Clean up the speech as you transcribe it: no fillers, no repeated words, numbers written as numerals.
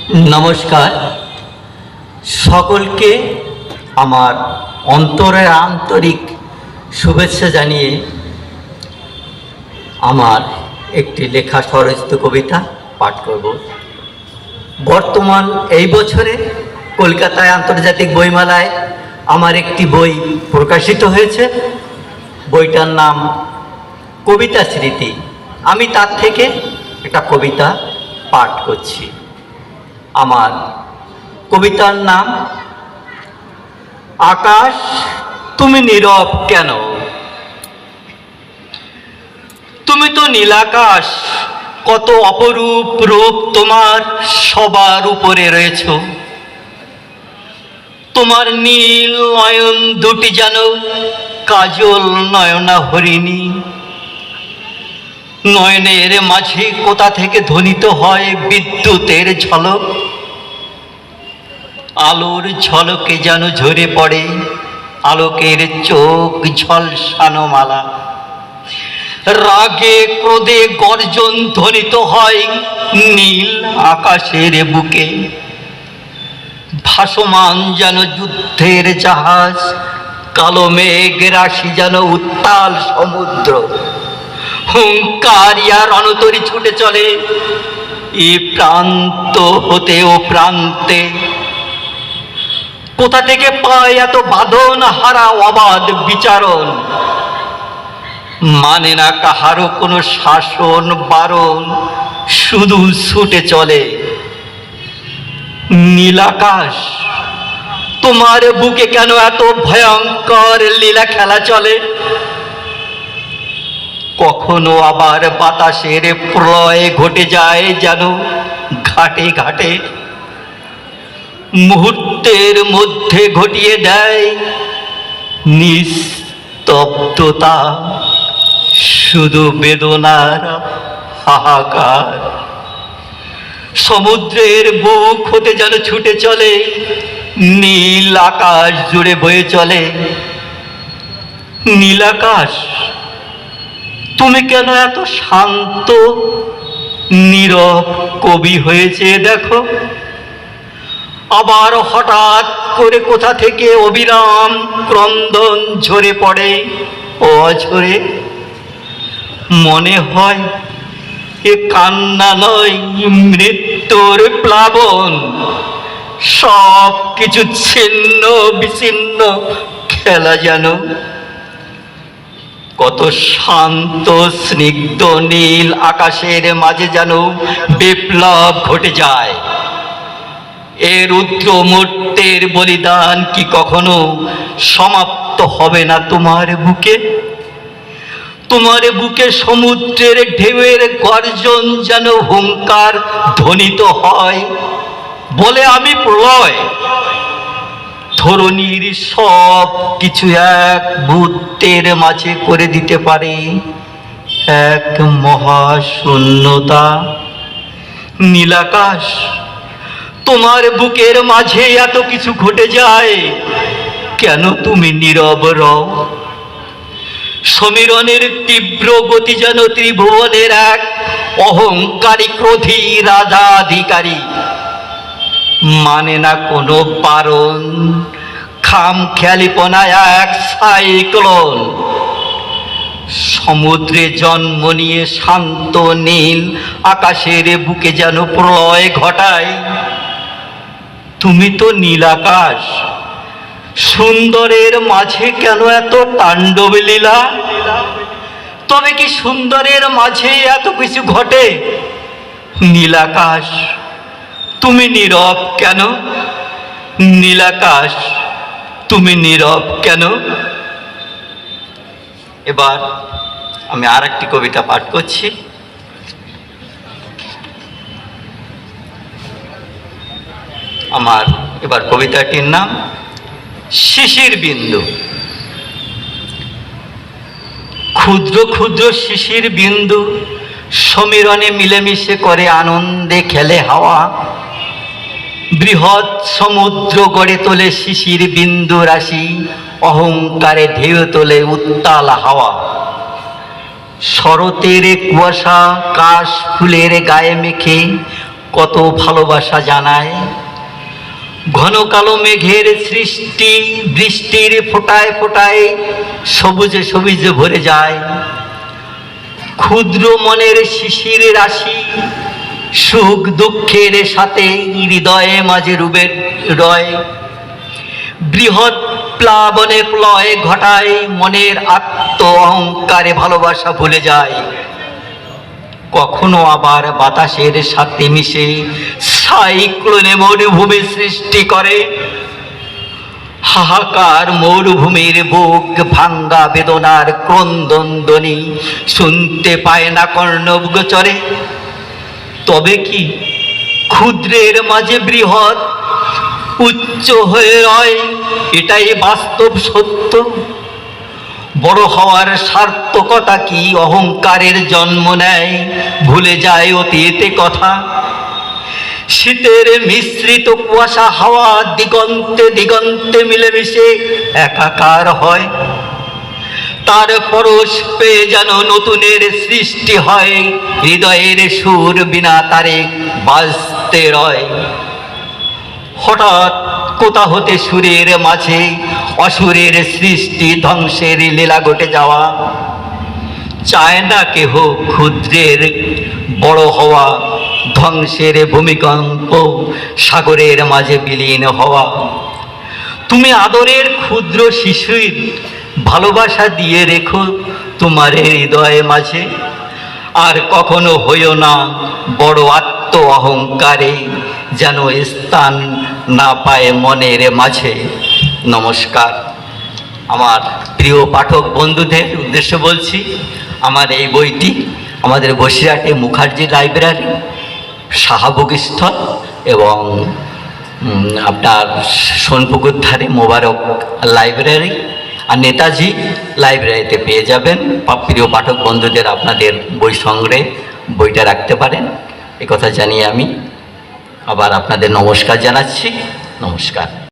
নমস্কার সকলকে আমার অন্তরের আন্তরিক শুভেচ্ছা জানিয়ে আমার একটি লেখা স্বরচিত কবিতা পাঠ করব। বর্তমান এই বছরে কলকাতায় আন্তর্জাতিক বইমেলায় আমার একটি বই প্রকাশিত হয়েছে। বইটার নাম কবিতা স্মৃতি। আমি তার থেকে একটা কবিতা পাঠ করছি। আমার কবিতার নাম আকাশ তুমি নীরব কেন? তুমি তো নীলাকাশ, কত অপরূপ রূপ তোমার সবার উপরে রয়েছ। তোমার নীল নয়ন দুটি যেন কাজল নয়না হরিণী। নয়নের মাঝে কোথা থেকে ধ্বনিত হয় বিদ্যুতের ঝলক। আলোর ঝলকে যেন ঝরে পড়ে আলোকের চোখ ঝলসানো মালা। রাগে ক্রোধে গর্জন ধ্বনিত হয় নীল আকাশের বুকে। ভাসমান যেন যুদ্ধের জাহাজ, কালো মেঘ রাশি যেন উত্তাল সমুদ্র। হুঙ্কারিয়া রণতরী ছুটে চলে এ প্রান্ত হতে ও প্রান্তে। কোথা থেকে পায় এত বাঁধন হারা অবাধ বিচারণ? মানে না কাহারও কোনো শাসন বারণ, শুধু ছুটে চলে নীলাকাশ। তোমার বুকে কেন এত ভয়ঙ্কর লীলা খেলা চলে? কখনো আবার বাতাসের প্রলয় ঘটে যায় যেন ঘাটে ঘাটে। মুহূর্তের মধ্যে ঘটিয়ে দেয় নিস্তব্ধতা, শুধু বেদনার হাহাকার। সমুদ্রের বুক হতে যেন ছুটে চলে নীল আকাশ জুড়ে বয়ে চলে। নীলাকাশ তুমি কেন এত শান্ত নীরব কবি হয়েছে দেখো? আবার হঠাৎ করে কোথা থেকে অবিরাম ক্রন্দন ঝরে পড়ে অঝরে। মনে হয় এ কান্না নয় মৃত্যুর প্লাবন, সব কিছু ছিন্ন বিচ্ছিন্ন খেলা যেন। কত শান্ত স্নিগ্ধ নীল আকাশের মাঝে যেন বিপ্লব ঘটে যায়। এ রুদ্র মূর্তের বলিদান কি কখনো সমাপ্ত হবে না তোমার বুকে? তোমার বুকে সমুদ্রের ঢেউয়ের গর্জন যেন হুঙ্কার ধ্বনিত হয়, বলে আমি প্রলয়। ধরণীর সব কিছু এক মুহূর্তের মাঝে করে দিতে পারে এক মহাশূন্যতা। নীলাকাশ তোমার বুকের মাঝে এত কিছু ঘটে যায়, কেন তুমি নীরব রও? সমীরণের তীব্র গতি যেন ত্রিভুবনের এক অহংকারী ক্রোধী রাজাধিকারী। মানে না কোনো বারণ, খামখেয়ালিপনায় এক সাইক্লোন। সমুদ্রে জন্ম নিয়ে শান্ত নীল আকাশের বুকে যেন প্রলয় ঘটায়। তুমি তো নীলাকাশ, সুন্দরের মাঝে কেন এত তাণ্ডব লীলা? তবে কি সুন্দরের মাঝে এত কিছু ঘটে? নীলাকাশ তুমি নীরব কেন? নীলাকাশ তুমি নীরব কেন? এবার আমি আর একটি কবিতা পাঠ করছি। আমার এবার কবিতাটির নাম শিশির বিন্দু। ক্ষুদ্র ক্ষুদ্র শিশির বিন্দু সমীরণে মিলেমিশে করে আনন্দে খেলে হাওয়া। বৃহৎ সমুদ্র গড়ে তোলে শিশির বিন্দু রাশি, অহংকারে ঢেউ তোলে উত্তাল হাওয়া। শরতের কুয়াশা কাশ ফুলের গায়ে মেখে কত ভালোবাসা জানায়। ঘন কালো মেঘের সৃষ্টি বৃষ্টির ফোঁটায় ফোঁটায় সবুজে সবুজে ভরে যায়। ক্ষুদ্র মনের শিশির রাশি সুখ দুঃখের সাথে হৃদয়ে মাঝে রুবে রয়। বৃহৎ প্লাবনে প্লয় ঘটায়, মনের আত্ম অহংকারে ভালোবাসা ভুলে যায়। কখনো আবার বাতাসের সাথে মিশে সাইক্লোনে মরুভূমি সৃষ্টি করে। হাহাকার মরুভূমির বুক ভাঙ্গা বেদনার ক্রন্দন ধ্বনি শুনতে পায় না কর্ণগোচরে। তবে কি ক্ষুদ্রের মাঝে বৃহৎ উচ্চ হয়ে রয়, এটাই বাস্তব সত্য। বড় হওয়ার সার্থকতা কি অহংকারের জন্ম নেয়, ভুলে যায় অতীতে কথা। শীতের মিশ্রিত কুয়াশা হাওয়া দিগন্তে দিগন্তে মিলেমিশে একাকার হয়। তার পরশ পেয়ে যেন নতুনের সৃষ্টি হয়, হৃদয়ের সুর বিনা তারে বাজতে রয়। হঠাৎ কোথা হতে সুরের মাঝে অসুরের সৃষ্টি ধ্বংসের লীলা ঘটে যাওয়া। চায় না কেহ ক্ষুদ্রের বড় হওয়া, ধ্বংসের ভূমিকম্প সাগরের মাঝে বিলীন হওয়া। তুমি আদরের ক্ষুদ্র শিশুর ভালোবাসা দিয়ে রেখো তোমার হৃদয়ে মাঝে। আর কখনো হইও না বড় আত্ম অহংকারে, যেন স্থান না পায় মনের মাঝে। নমস্কার। আমার প্রিয় পাঠক বন্ধুদের উদ্দেশ্য বলছি, আমার এই বইটি আমাদের বসিরহাটে মুখার্জি লাইব্রেরি, শাহাবুকস্থল এবং আপনার সোনপুকুর ধারে মোবারক লাইব্রেরি আর নেতাজি লাইব্রেরিতে পেয়ে যাবেন। প্রিয় পাঠক বন্ধুদের আপনাদের বই সংগ্রহে বইটা রাখতে পারেন, এ কথা জানিয়ে আমি আবার আপনাদের নমস্কার জানাচ্ছি। নমস্কার।